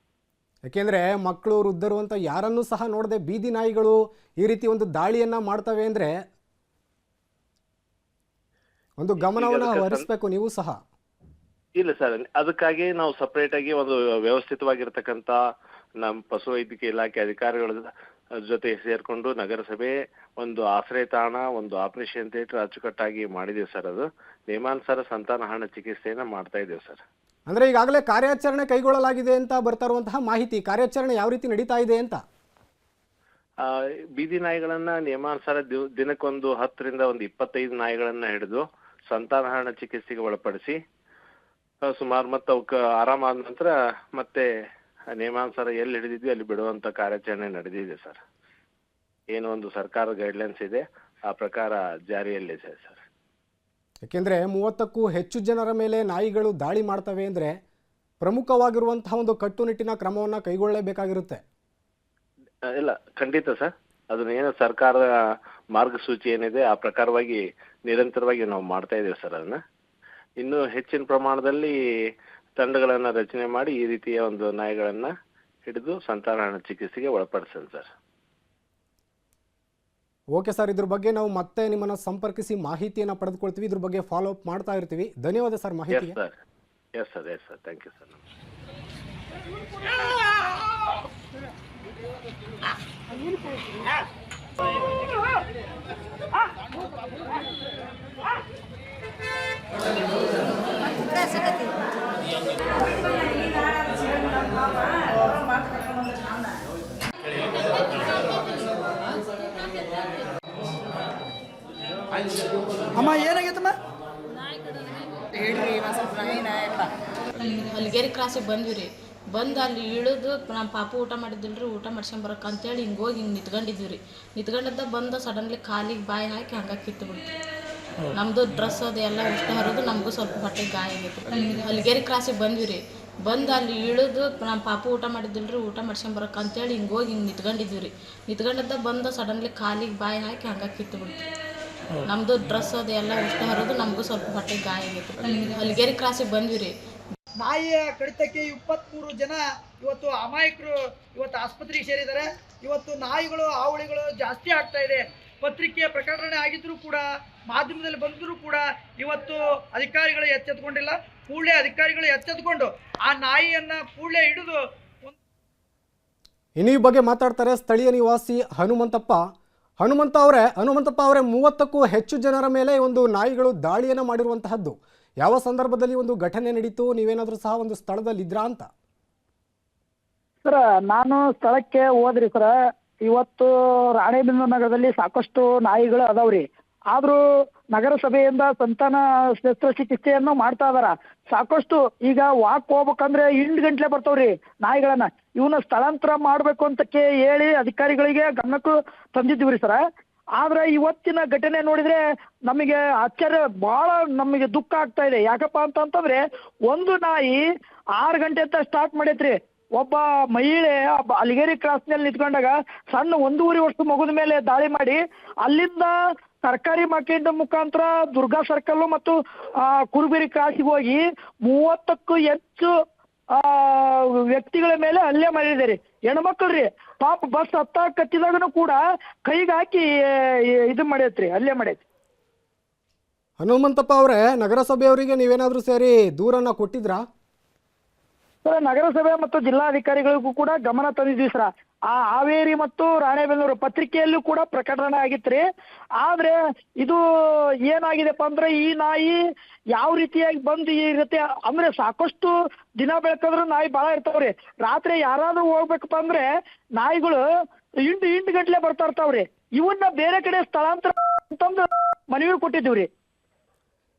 ಯಾಕೆಂದರೆ ಮಕ್ಕಳು, ವೃದ್ಧರು ಅಂತ ಯಾರನ್ನೂ ಸಹ ನೋಡದೆ ಬೀದಿ ನಾಯಿಗಳು ಈ ರೀತಿ ಒಂದು ದಾಳಿಯನ್ನು ಮಾಡ್ತವೆ ಅಂದರೆ ಒಂದು ಗಮನವನ್ನು ಹರಿಸಬೇಕು ನೀವು ಸಹ. ಇಲ್ಲ ಸರ್, ಅದಕ್ಕಾಗಿ ನಾವು ಸಪರೇಟ್ ಆಗಿ ಒಂದು ವ್ಯವಸ್ಥಿತವಾಗಿರ್ತಕ್ಕಂಥ ನಮ್ಮ ಪಶುವೈದ್ಯಕೀಯ ಇಲಾಖೆ ಅಧಿಕಾರಿಗಳ ಜೊತೆ ಸೇರ್ಕೊಂಡು ನಗರಸಭೆ ಒಂದು ಆಶ್ರಯ ತಾಣ, ಒಂದು ಆಪರೇಷನ್ ಥಿಯೇಟರ್ ಅಚ್ಚುಕಟ್ಟಾಗಿ ಮಾಡಿದ್ದೀವಿ ಸರ್. ಅದು ನಿಯಮಾನುಸಾರ ಸಂತಾನಹರಣ ಚಿಕಿತ್ಸೆಯನ್ನು ಮಾಡ್ತಾ ಇದ್ದೇವೆ ಸರ್. ಅಂದರೆ ಈಗಾಗಲೇ ಕಾರ್ಯಾಚರಣೆ ಕೈಗೊಳ್ಳಲಾಗಿದೆ ಅಂತ ಬರ್ತಾ ಇರುವಂತಹ ಮಾಹಿತಿ, ಕಾರ್ಯಾಚರಣೆ ಯಾವ ರೀತಿ ನಡೀತಾ ಇದೆ ಅಂತ? ಬೀದಿ ನಾಯಿಗಳನ್ನ ನಿಯಮಾನುಸಾರ ದಿನಕ್ಕೊಂದು 10 ರಿಂದ 25 ನಾಯಿಗಳನ್ನ ಹಿಡಿದು ಸಂತಾನಹರಣ ಚಿಕಿತ್ಸೆಗೆ ಒಳಪಡಿಸಿ ಸುಮಾರು ಮತ್ತೆ ಅವಕ್ಕೆ ಆರಾಮಾದ ನಂತರ ಮತ್ತೆ ನಿಯಮಾನುಸಾರ ಎಲ್ಲಿ ಹಿಡಿದಿದ್ವಿ ಅಲ್ಲಿ ಬಿಡುವಂತ ಕಾರ್ಯಾಚರಣೆ ನಡೆದಿದೆ ಸರ್. ಏನು ಒಂದು ಸರ್ಕಾರ ಗೈಡ್ಲೈನ್ಸ್ ಇದೆ ಆ ಪ್ರಕಾರ ಜಾರಿಯಲ್ಲಿದೆ ಸರ್. ಯಾಕೆಂದರೆ 30ಕ್ಕೂ ಹೆಚ್ಚು ಜನರ ಮೇಲೆ ನಾಯಿಗಳು ದಾಳಿ ಮಾಡ್ತವೆ ಅಂದರೆ ಪ್ರಮುಖವಾಗಿರುವಂತಹ ಒಂದು ಕಟ್ಟುನಿಟ್ಟಿನ ಕ್ರಮವನ್ನು ಕೈಗೊಳ್ಳಲೇಬೇಕಾಗಿರುತ್ತೆ. ಇಲ್ಲ, ಖಂಡಿತ ಸರ್. ಅದನ್ನ ಏನು ಸರ್ಕಾರದ ಮಾರ್ಗಸೂಚಿ ಏನಿದೆ ಆ ಪ್ರಕಾರವಾಗಿ ನಿರಂತರವಾಗಿ ನಾವು ಮಾಡ್ತಾ ಇದ್ದೇವೆ ಸರ್. ಅದನ್ನ ಇನ್ನೂ ಹೆಚ್ಚಿನ ಪ್ರಮಾಣದಲ್ಲಿ ತಂಡಗಳನ್ನು ರಚನೆ ಮಾಡಿ ಈ ರೀತಿಯ ಒಂದು ನಾಯಿಗಳನ್ನ ಹಿಡಿದು ಸಂತಾನಹರಣ ಚಿಕಿತ್ಸೆಗೆ ಒಳಪಡಿಸೋಣ ಸರ್. ಓಕೆ ಸರ್, ಇದ್ರ ಬಗ್ಗೆ ನಾವು ಮತ್ತೆ ನಿಮ್ಮನ್ನು ಸಂಪರ್ಕಿಸಿ ಮಾಹಿತಿಯನ್ನು ಪಡೆದುಕೊಳ್ತೀವಿ. ಇದ್ರ ಬಗ್ಗೆ ಫಾಲೋ ಅಪ್ ಮಾಡ್ತಾ ಇರ್ತೀವಿ. ಧನ್ಯವಾದ ಸರ್ ಮಾಹಿತಿಗೆ. Yes sir, thank you sir. ಅಮ್ಮ ಏನಾಗೈತಮ್ಮ? ಹಲಗೇರಿ ಕ್ರಾಸಿಗೆ ಬಂದ್ವಿ ರೀ. ಬಂದು ಅಲ್ಲಿ ಇಳಿದು ನಮ್ಮ ಪಾಪು ಊಟ ಮಾಡಿದ್ದಿಲ್ರಿ, ಊಟ ಮಾಡ್ಸ್ಕೊಂಬರಕ್ಕೆ ಅಂತೇಳಿ ಹಿಂಗೆ ಹೋಗಿ ಹಿಂಗೆ ನಿಂತ್ಕೊಂಡಿದ್ವಿ ರೀ. ನಿಂತ್ಕೊಂಡಿದ್ದ ಬಂದು ಸಡನ್ಲಿ ಕಾಲಿಗೆ ಬಾಯಿ ಹಾಕಿ ಹಂಗೆ ಕಿತ್ತು ಬಿಡ್ತು. ನಮ್ಮದು ಡ್ರೆಸ್ ಅದು ಎಲ್ಲ ಉಷ್ಟ ಹರಿದು ನಮಗೂ ಸ್ವಲ್ಪ ಹೊಟ್ಟೆಗೆ ಗಾಯ ಆಗೈತಿ. ಹಲಗೇರಿ ಕ್ರಾಸಿಗೆ ಬಂದ್ವಿ ರೀ. ಬಂದು ಅಲ್ಲಿ ಇಳಿದು ನಮ್ಮ ಪಾಪು ಊಟ ಮಾಡಿದ್ದಿಲ್ರಿ, ಊಟ ಮಾಡ್ಸ್ಕೊಂಬರಕ್ಕೆ ಅಂತೇಳಿ ಹಿಂಗೆ ಹೋಗಿ ಹಿಂಗೆ ನಿಂತ್ಕೊಂಡಿದ್ವಿ ರೀ. ನಿಂತ್ಕೊಂಡಿದ್ದ ಬಂದು ಸಡನ್ಲಿ ಕಾಲಿಗೆ ಬಾಯಿ ಹಾಕಿ ಹಂಗೆ ಕಿತ್ತು ಬಿಡ್ತು. ನಮ್ಮದು ಡ್ರೆಸ್ ಅದು ಎಲ್ಲ ಉಷ್ಟ ಹರಿದು ನಮಗೂ ಸ್ವಲ್ಪ ಹೊಟ್ಟೆಗೆ ಗಾಯ ಆಗೈತಿ. ಹಲಗೇರಿ ಕ್ರಾಸಿಗೆ ಬಂದ್ವಿ ರೀ. ನಾಯಿಯ ಕಡಿತಕ್ಕೆ 23 ಜನ ಇವತ್ತು ಅಮಾಯಕರು ಇವತ್ತು ಆಸ್ಪತ್ರೆಗೆ ಸೇರಿದ್ದಾರೆ. ಇವತ್ತು ನಾಯಿಗಳು ಹಾವಳಿಗಳು ಜಾಸ್ತಿ ಆಗ್ತಾ ಇದೆ. ಪತ್ರಿಕೆಯ ಪ್ರಕಟಣೆ ಆಗಿದ್ರೂ ಕೂಡ, ಮಾಧ್ಯಮದಲ್ಲಿ ಬಂದರೂ ಕೂಡ ಇವತ್ತು ಅಧಿಕಾರಿಗಳು ಎಚ್ಚೆತ್ಕೊಂಡಿಲ್ಲ. ಕೂಡಲೇ ಅಧಿಕಾರಿಗಳು ಎಚ್ಚೆತ್ಕೊಂಡು ಆ ನಾಯಿಯನ್ನ ಕೂಡಲೇ ಹಿಡಿದು ಇನ್ನು ಈ ಬಗ್ಗೆ ಮಾತಾಡ್ತಾರೆ ಸ್ಥಳೀಯ ನಿವಾಸಿ ಹನುಮಂತಪ್ಪ ಅವರೇ 30ಕ್ಕೂ ಹೆಚ್ಚು ಜನರ ಮೇಲೆ ಒಂದು ನಾಯಿಗಳು ದಾಳಿಯನ್ನು ಮಾಡಿರುವಂತಹದ್ದು. ಯಾವ ಸಂದರ್ಭದಲ್ಲಿ ಒಂದು ಘಟನೆ ನಡೀತು, ನೀವೇನಾದರೂ ಸಹ ಒಂದು ಸ್ಥಳದಲ್ಲಿ ಇದ್ರಾ ಅಂತ? ಸರ್, ನಾನು ಸ್ಥಳಕ್ಕೆ ಹೋದ್ರಿ ಸರ್. ಇವತ್ತು ರಾಣೆಬೆನ್ನೂರು ನಗರದಲ್ಲಿ ಸಾಕಷ್ಟು ನಾಯಿಗಳು ಅದಾವ್ರಿ. ಆದ್ರೂ ನಗರಸಭೆಯಿಂದ ಸಂತಾನ ಶಸ್ತ್ರಚಿಕಿತ್ಸೆಯನ್ನು ಮಾಡ್ತಾ ಇದಾರ. ಸಾಕಷ್ಟು ಈಗ ವಾಕ್ ಹೋಗ್ಬೇಕಂದ್ರೆ 8 ಗಂಟೆ ಬರ್ತಾವ್ರಿ ನಾಯಿಗಳನ್ನ. ಇವನ್ನ ಸ್ಥಳಾಂತರ ಮಾಡ್ಬೇಕು ಅಂತ ಹೇಳಿ ಅಧಿಕಾರಿಗಳಿಗೆ ಗಮನಕ್ಕೂ ತಂದಿದ್ವಿ ಸರ್. ಆದ್ರೆ ಇವತ್ತಿನ ಘಟನೆ ನೋಡಿದ್ರೆ ನಮಗೆ ಆಶ್ಚರ್ಯ, ಬಹಳ ನಮಗೆ ದುಃಖ ಆಗ್ತಾ ಇದೆ. ಯಾಕಪ್ಪ ಅಂತಂದ್ರೆ ಒಂದು ನಾಯಿ 6 ಗಂಟೆ ಅಂತ ಸ್ಟಾರ್ಟ್ ಮಾಡೈತ್ರಿ. ಒಬ್ಬ ಮಹಿಳೆ ಹಲಗೇರಿ ಕ್ರಾಸ್ನಲ್ಲಿ ನಿಂತ್ಕೊಂಡಾಗ ಸಣ್ಣ 1.5 ವರ್ಷದ ಮಗುದ ಮೇಲೆ ದಾಳಿ ಮಾಡಿ ಅಲ್ಲಿಂದ ಸರ್ಕಾರಿ ಮಾರ್ಕೆಟ್ ಮುಖಾಂತರ ದುರ್ಗಾ ಸರ್ಕಲ್ ಮತ್ತು ಕುರುಬೇರಿ ಕ್ರಾಸಿಗೆ ಹೋಗಿ 30ಕ್ಕೂ ಹೆಚ್ಚು ವ್ಯಕ್ತಿಗಳ ಮೇಲೆ ಹಲ್ಲೆ ಮಾಡಿದ್ದಾರೆ. ಹೆಣ್ಮಕ್ಳ್ರಿ ಪಾಪ ಬಸ್ ಹತ್ತಿದಾಗನು ಕೂಡ ಕೈಗೆ ಹಾಕಿ ಇದು ಮಾಡೈತ್ರಿ, ಹಲ್ಲೆ ಮಾಡೈತ್ರಿ. ಹನುಮಂತಪ್ಪ ಅವರೇ, ನಗರಸಭೆಯವರಿಗೆ ನೀವೇನಾದರೂ ಸೇರಿ ದೂರನ್ನ ಕೊಟ್ಟಿದ್ರಾ? ಸರ್, ನಗರಸಭೆ ಮತ್ತು ಜಿಲ್ಲಾಧಿಕಾರಿಗಳಿಗೂ ಕೂಡ ಗಮನ ತಂದಿದ್ವಿ ಸರ್. ಆ ಹಾವೇರಿ ಮತ್ತು ರಾಣೆಬೆನ್ನೂರು ಪತ್ರಿಕೆಯಲ್ಲೂ ಕೂಡ ಪ್ರಕಟಣೆ ಆಗಿತ್ರಿ. ಆದ್ರೆ ಇದು ಏನಾಗಿದೆಪ್ಪ ಅಂದ್ರೆ ಈ ನಾಯಿ ಯಾವ ರೀತಿಯಾಗಿ ಬಂದು ಈ ರೀತಿ ಅಂದ್ರೆ ಸಾಕಷ್ಟು ದಿನ ಬೆಳಕಂದ್ರೆ ನಾಯಿ ಬಹಳ ಇರ್ತಾವ್ರಿ. ರಾತ್ರಿ ಯಾರಾದ್ರೂ ಹೋಗ್ಬೇಕಪ್ಪ ಅಂದ್ರೆ ನಾಯಿಗಳು ಇಂಟು ಗಂಟ್ಲೆ ಬರ್ತಾ ಇರ್ತಾವ್ರಿ. ಇವನ್ನ ಬೇರೆ ಕಡೆ ಸ್ಥಳಾಂತರ ಅಂತಂದು ಮನವಿ ಕೊಟ್ಟಿದ್ದೀವ್ರಿ.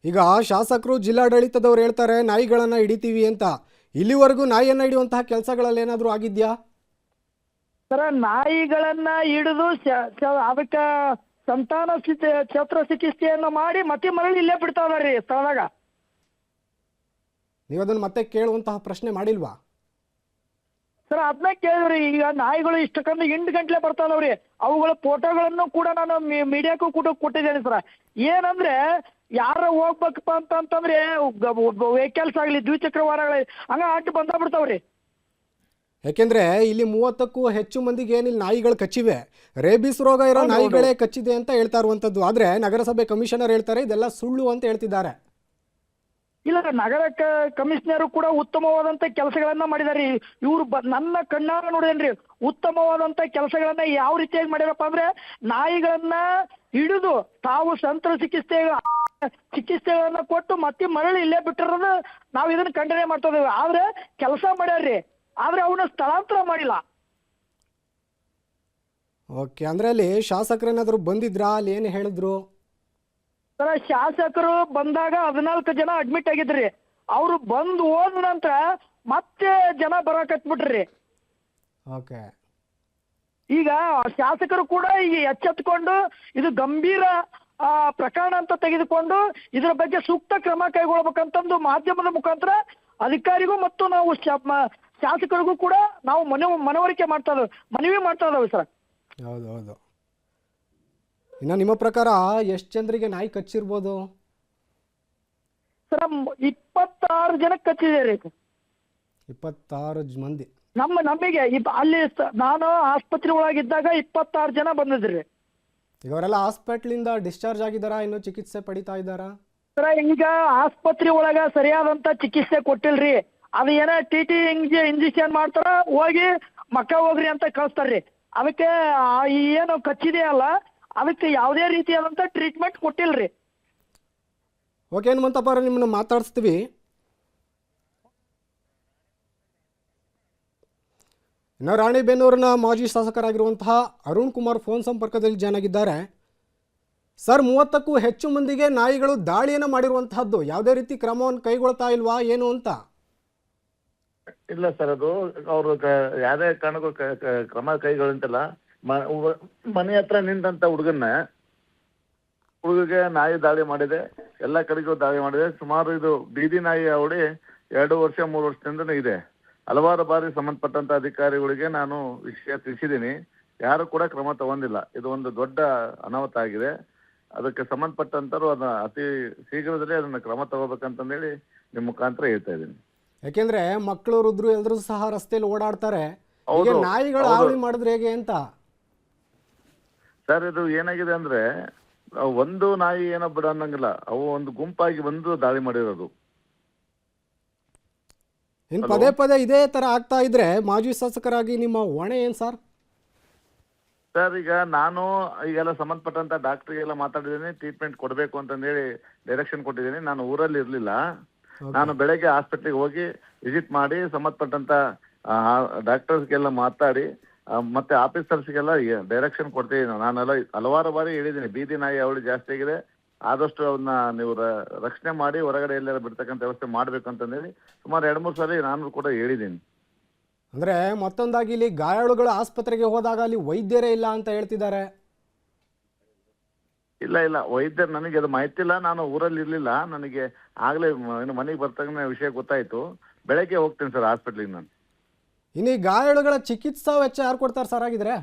ಈಗ ಶಾಸಕರು ಜಿಲ್ಲಾಡಳಿತದವ್ರು ಹೇಳ್ತಾರೆ ನಾಯಿಗಳನ್ನು ಹಿಡಿತೀವಿ ಅಂತ. ಇಲ್ಲಿವರೆಗೂ ನಾಯಿಯನ್ನು ಹಿಡಿಯುವಂತಹ ಕೆಲಸಗಳಲ್ಲಿ ಏನಾದರೂ ಆಗಿದ್ಯಾ? ಸರ ನಾಯಿಗಳನ್ನ ಹಿಡಿದು ಅದಕ್ಕ ಸಂತಾನ ಶಸ್ತ್ರಚಿಕಿತ್ಸೆಯನ್ನು ಮಾಡಿ ಮತ್ತೆ ಮರಳಿ ಇಲ್ಲೇ ಬಿಡ್ತಾ ಇದಾರ್ರಿ ಸ್ಥಳದಾಗ. ನೀವು ಅದನ್ನು ಮತ್ತೆ ಕೇಳುವಂತಹ ಪ್ರಶ್ನೆ ಮಾಡಿಲ್ವಾ? ಸರ್ ಅದನ್ನ ಕೇಳಿದ್ರಿ. ಈಗ ನಾಯಿಗಳು ಇಷ್ಟಕ್ಕೊಂದು 8 ಗಂಟೆ ಬರ್ತಾ ಇದಾವ್ರಿ. ಅವುಗಳ ಫೋಟೋಗಳನ್ನು ಕೂಡ ನಾನು ಮೀಡಿಯಾಕ್ಕೂ ಕೂಡ ಕೊಟ್ಟಿದ್ದೇನೆ ಸರ್. ಏನಂದ್ರೆ ಯಾರ ಹೋಗ್ಬೇಕಪ್ಪ ಅಂತಂದ್ರೆ ವೆಹಿಕಲ್ಸ್ ಆಗಲಿ ದ್ವಿಚಕ್ರ ವಾಹನಗಳು ಹಂಗ ಅಡ್ಡ ಬಂದ ಬಿಡ್ತಾವ್ರಿ. ಯಾಕೆಂದ್ರೆ ಇಲ್ಲಿ 30ಕ್ಕೂ ಹೆಚ್ಚು ಮಂದಿಗೆ ಏನಿಲ್ಲ ನಾಯಿಗಳು ಕಚ್ಚಿವೆ. ರೇಬಿಸ್ ರೋಗ ಇರೋ ನಾಯಿಗಳೇ ಕಚ್ಚಿದೆ ಅಂತ ಹೇಳ್ತಾ ಇರುವಂತದ್ದು. ಆದ್ರೆ ನಗರಸಭೆ ಕಮಿಷನರ್ ಹೇಳ್ತಾರೆ ಇದೆಲ್ಲ ಸುಳ್ಳು ಅಂತ ಹೇಳ್ತಿದ್ದಾರೆ. ಇಲ್ಲ, ನಗರ ಕಮಿಷನರ್ ಕೂಡ ಉತ್ತಮವಾದಂತ ಕೆಲಸಗಳನ್ನ ಮಾಡಿದಾರೆ. ಇವ್ರು ನನ್ನ ಕಣ್ಣಾರ ನೋಡಿದೇನ್ರಿ, ಉತ್ತಮವಾದಂತ ಕೆಲಸಗಳನ್ನ ಯಾವ ರೀತಿಯಾಗಿ ಮಾಡ್ಯಾರಪ್ಪ ಅಂದ್ರೆ ನಾಯಿಗಳನ್ನ ಹಿಡಿದು ತಾವು ಚಿಕಿತ್ಸೆಗಳನ್ನ ಕೊಟ್ಟು ಮತ್ತೆ ಮರಳಿ ಇಲ್ಲೇ ಬಿಟ್ಟಿರೋದು ನಾವ್ ಇದನ್ನ ಖಂಡನೆ ಮಾಡ್ತಾ ಇದ್ದೇವೆ. ಆದ್ರೆ ಕೆಲಸ ಮಾಡ್ಯಾರ್ರಿ, ಆದ್ರೆ ಅವನ್ನ ಸ್ಥಳಾಂತರ ಮಾಡಿಲ್ಲ. ಓಕೆ, ಅಂದ್ರೆ ಅಲ್ಲಿ ಶಾಸಕರೇನಾದ್ರು ಬಂದಿದ್ರಾ? ಅಲ್ಲಿ ಏನು ಹೇಳಿದ್ರು? ಸರ ಶಾಸಕರು ಬಂದಾಗ 14 ಜನ ಅಡ್ಮಿಟ್ ಆಗಿದ್ರಿ. ಅವ್ರು ಬಂದು ಹೋದ ನಂತರ ಮತ್ತೆ ಜನ ಬರಾಕತ್ಬಿಟ್ರಿ. ಓಕೆ, ಈಗ ಶಾಸಕರು ಕೂಡ ಈಗ ಎಚ್ಚೆತ್ಕೊಂಡು ಇದು ಗಂಭೀರ ಪ್ರಕರಣ ಅಂತ ತೆಗೆದುಕೊಂಡು ಇದರ ಬಗ್ಗೆ ಸೂಕ್ತ ಕ್ರಮ ಕೈಗೊಳ್ಬೇಕಂತಂದು ಮಾಧ್ಯಮದ ಮುಖಾಂತರ ಅಧಿಕಾರಿಗೂ ಮತ್ತು ನಾವು ಶಾಸಕರಿಗೂ ಕೂಡ ನಾವು ಮನವರಿಕೆ ಮನವಿ ಮಾಡ್ತಾ ಇದ್ದಾವೆ ಸರ್. ಹೌದು ಹೌದು. ಇನ್ನು ನಿಮ್ಮ ಪ್ರಕಾರ ಎಷ್ಟು ಜನರಿಗೆ ನಾಯಿ ಕಚ್ಚಿರ್ಬೋದು? ಸರ್ 26 ಜನಕ್ಕೆ ಕಚ್ಚಿದೆ ರೀ. 26 ಮಂದಿ. ನಮಗೆ ಅಲ್ಲಿ ನಾನು ಆಸ್ಪತ್ರೆ ಒಳಗಿದ್ದಾಗ 26 ಜನ ಬಂದಿದ್ರಿ. ಈಗ ಅವರೆಲ್ಲ ಹಾಸ್ಪಿಟ್ಲಿಂದ ಡಿಸ್ಚಾರ್ಜ್ ಆಗಿದ್ದಾರಾ? ಇನ್ನೂ ಚಿಕಿತ್ಸೆ ಪಡಿತಾ ಇದ್ದಾರಾ? ಸರ ಈಗ ಆಸ್ಪತ್ರೆ ಒಳಗ ಸರಿಯಾದಂತ ಚಿಕಿತ್ಸೆ ಕೊಟ್ಟಿಲ್ರಿ. ಅದು ಏನ ಟಿ ಇಂಜೆಕ್ಷನ್ ಮಾಡ್ತಾರ, ಹೋಗಿ ಮಕ್ಕ ಹೋಗ್ರಿ ಅಂತ ಕಳಿಸ್ತಾರ್ರಿ. ಅದಕ್ಕೆ ಏನು ಕಚ್ಚಿದೆಯಲ್ಲ ಅದಕ್ಕೆ ಯಾವುದೇ ರೀತಿಯಾದಂತ ಟ್ರೀಟ್ಮೆಂಟ್ ಕೊಟ್ಟಿಲ್ರಿ. ಓಕೆ ಹನುಮಂತಪ್ಪ ಅವರೇ, ನಿಮ್ಮನ್ನು ಮಾತಾಡಿಸ್ತೀವಿ. ಇನ್ನು ರಾಣೆಬೆನ್ನೂರಿನ ಮಾಜಿ ಶಾಸಕರಾಗಿರುವಂತಹ ಅರುಣ್ ಕುಮಾರ್ ಫೋನ್ ಸಂಪರ್ಕದಲ್ಲಿ ಜಾಯ್ನ್ ಆಗಿದ್ದಾರೆ. ಸರ್, 30ಕ್ಕೂ ಹೆಚ್ಚು ಮಂದಿಗೆ ನಾಯಿಗಳು ದಾಳಿಯನ್ನು ಮಾಡಿರುವಂತಹದ್ದು, ಯಾವುದೇ ರೀತಿ ಕ್ರಮವನ್ನು ಕೈಗೊಳ್ತಾ ಇಲ್ವಾ ಏನು ಅಂತ? ಇಲ್ಲ ಸರ್, ಅದು ಅವರು ಯಾವುದೇ ಕಾರಣಕ್ಕೂ ಕ್ರಮ ಕೈಗೊಳ್ಳಂತಿಲ್ಲ. ಮನೆ ಹತ್ರ ನಿಂತಂತ ಹುಡುಗಗೆ ನಾಯಿ ದಾಳಿ ಮಾಡಿದೆ, ಎಲ್ಲ ಕಡೆಗೂ ದಾಳಿ ಮಾಡಿದೆ. ಸುಮಾರು ಇದು ಬೀದಿ ನಾಯಿ ಅವಳಿ 2 ವರ್ಷ 3 ವರ್ಷದಿಂದನೇ ಇದೆ. ಹಲವಾರು ಬಾರಿ ಸಂಬಂಧಪಟ್ಟಂತ ಅಧಿಕಾರಿಗಳಿಗೆ ನಾನು ವಿಷಯ ತಿಳಿಸಿದ್ದೀನಿ, ಯಾರು ಕೂಡ ಕ್ರಮ ತಗೊಂಡಿಲ್ಲ. ಇದು ಒಂದು ದೊಡ್ಡ ಅನಾಹುತ ಆಗಿದೆ. ಅದಕ್ಕೆ ಸಂಬಂಧಪಟ್ಟಂತರು ಅದನ್ನ ಅತಿ ಶೀಘ್ರದಲ್ಲೇ ಅದನ್ನ ಕ್ರಮ ತಗೋಬೇಕಂತಂದೇಳಿ ನಿಮ್ಮ ಮುಖಾಂತರ ಹೇಳ್ತಾ ಇದ್ದೀನಿ. ಯಾಕೆಂದ್ರೆ ಮಕ್ಕಳು ವೃದ್ಧರು ಎಲ್ಲರೂ ಸಹ ರಸ್ತೆಯಲ್ಲಿ ಓಡಾಡ್ತಾರೆ. ಹೌದು, ನಾಯಿಗಳು ಹಾವಳಿ ಮಾಡಿದ್ರೆ ಹೇಗೆ ಅಂತ? ಸರ್, ಇದು ಏನಾಗಿದೆ ಅಂದ್ರೆ ಒಂದು ನಾಯಿ ಏನೋ ಬಿಡ ಅನ್ನಂಗಿಲ್ಲ, ಅವು ಒಂದು ಗುಂಪಾಗಿ ಬಂದು ದಾಳಿ ಮಾಡಿರೋದು. ಇನ್ನು ಪದೇ ಪದೇ ಇದೇ ತರ ಆಗ್ತಾ ಇದ್ರೆ ಮಾಜಿ ಶಾಸಕರಾಗಿ ನಿಮ್ಮ ಹೊಣೆ ಏನ್ ಸರ್? ಸರ್, ಈಗ ನಾನು ಈಗೆಲ್ಲ ಸಂಬಂಧಪಟ್ಟಂತ ಡಾಕ್ಟರ್ಗೆಲ್ಲ ಮಾತಾಡಿದ್ದೀನಿ, ಟ್ರೀಟ್ಮೆಂಟ್ ಕೊಡಬೇಕು ಅಂತಂದೇಳಿ ಡೈರೆಕ್ಷನ್ ಕೊಟ್ಟಿದ್ದೀನಿ. ನಾನು ಊರಲ್ಲಿ ಇರ್ಲಿಲ್ಲ. ನಾನು ಬೆಳಗ್ಗೆ ಹಾಸ್ಪಿಟ್ಲಿಗೆ ಹೋಗಿ ವಿಸಿಟ್ ಮಾಡಿ ಸಂಬಂಧಪಟ್ಟಂತ ಡಾಕ್ಟರ್ಸ್ಗೆಲ್ಲ ಮಾತಾಡಿ ಮತ್ತೆ ಆಫೀಸರ್ಸ್ಗೆಲ್ಲ ಡೈರೆಕ್ಷನ್ ಕೊಡ್ತೀನಿ. ನಾನೆಲ್ಲ ಹಲವಾರು ಬಾರಿ ಹೇಳಿದ್ದೀನಿ, ಬೀದಿ ನಾಯಿ ಅವಳಿ ಜಾಸ್ತಿ ಆಗಿದೆ, ಆದಷ್ಟು ಅವನ್ನ ನೀವು ರಕ್ಷಣೆ ಮಾಡಿ ಹೊರಗಡೆ ಎಲ್ಲಾರ ಬಿಡ್ತಕ್ಕಂಥ ವ್ಯವಸ್ಥೆ ಮಾಡ್ಬೇಕು ಅಂತಂದೇಳಿ ಸುಮಾರು 2-3 ಸಲ ನಾನು ಕೂಡ ಹೇಳಿದ್ದೀನಿ. ಅಂದ್ರೆ ಮತ್ತೊಂದಾಗಿ ಇಲ್ಲಿ ಗಾಯಾಳುಗಳು ಆಸ್ಪತ್ರೆಗೆ ಹೋದಾಗ ಅಲ್ಲಿ ವೈದ್ಯರೇ ಇಲ್ಲ ಅಂತ ಹೇಳ್ತಿದ್ದಾರೆ. ಇಲ್ಲ ವೈದ್ಯರು ನನಗೆ ಅದು ಮಾಹಿತಿ ಇಲ್ಲ. ನಾನು ಊರಲ್ಲಿ ಇರ್ಲಿಲ್ಲ. ನನಗೆ ಆಗ್ಲೇ ಮನೆಗೆ ಬರ್ತಕ್ಕ ವಿಷಯ ಗೊತ್ತಾಯ್ತು. ಬೆಳಗ್ಗೆ ಹೋಗ್ತೀನಿ ಸರ್ ಹಾಸ್ಪಿಟ್ಲಿಗೆ ನಾನು. ಇನ್ನು ಈ ಗಾಯಾಳುಗಳ ಚಿಕಿತ್ಸಾ ವೆಚ್ಚ ಯಾರು ಕೊಡ್ತಾರೆ ಸರ್ ಆಗಿದ್ರೆ?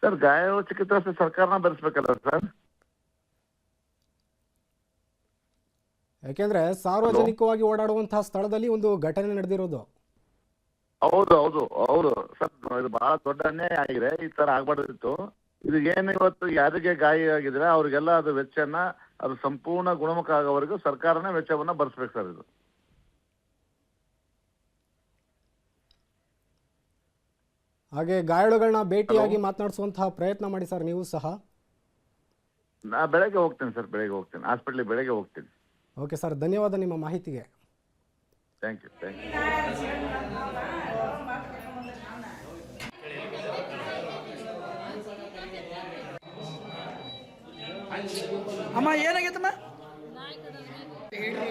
ಸರ್, ಗಾಯಾಳು ಚಿಕಿತ್ಸೆ ಸರ್ಕಾರನ ಭರಿಸ್ಬೇಕಲ್ಲ ಸರ್. ಯಾಕೆಂದ್ರೆ ಸಾರ್ವಜನಿಕವಾಗಿ ಓಡಾಡುವಂತಹ ಸ್ಥಳದಲ್ಲಿ ಒಂದು ಘಟನೆ ನಡೆದಿರೋದು. ಹೌದು ಸರ್, ಇದು ಬಹಳ ದೊಡ್ಡ ಅನ್ಯಾಯ ಆಗಿದೆ. ಈ ತರ ಆಗ್ಬಾರ್ದಿತ್ತು. ಇದು ಏನು ಇವತ್ತು ಯಾರಿಗೆ ಗಾಯ ಆಗಿದ್ರೆ ಅವ್ರಿಗೆಲ್ಲ ಅದು ವೆಚ್ಚನ ಅದು ಸಂಪೂರ್ಣ ಗುಣಮುಖ ಆಗೋವರೆಗೂ ಸರ್ಕಾರನೇ ವೆಚ್ಚವನ್ನ ಭರಿಸ್ಬೇಕು ಸರ್. ಇದು ಹಾಗೆ ಗಾಯಾಳುಗಳನ್ನ ಭೇಟಿಯಾಗಿ ಮಾತನಾಡಿಸುವಂತಹ ಪ್ರಯತ್ನ ಮಾಡಿ ಸರ್ ನೀವು ಸಹ. ನಾ ಬೆಳಗ್ಗೆ ಹೋಗ್ತೇನೆ ಸರ್, ಬೆಳಗ್ಗೆ ಹೋಗ್ತೇನೆ ಹಾಸ್ಪಿಟ್ಲಿಗೆ, ಬೆಳಗ್ಗೆ ಹೋಗ್ತೀನಿ. ಓಕೆ ಸರ್, ಧನ್ಯವಾದ ನಿಮ್ಮ ಮಾಹಿತಿಗೆ. Thank you, thank you. ಅಮ್ಮ ಏನಾಗೈತಮ್ಮ? ಹೇಳ್ರಿ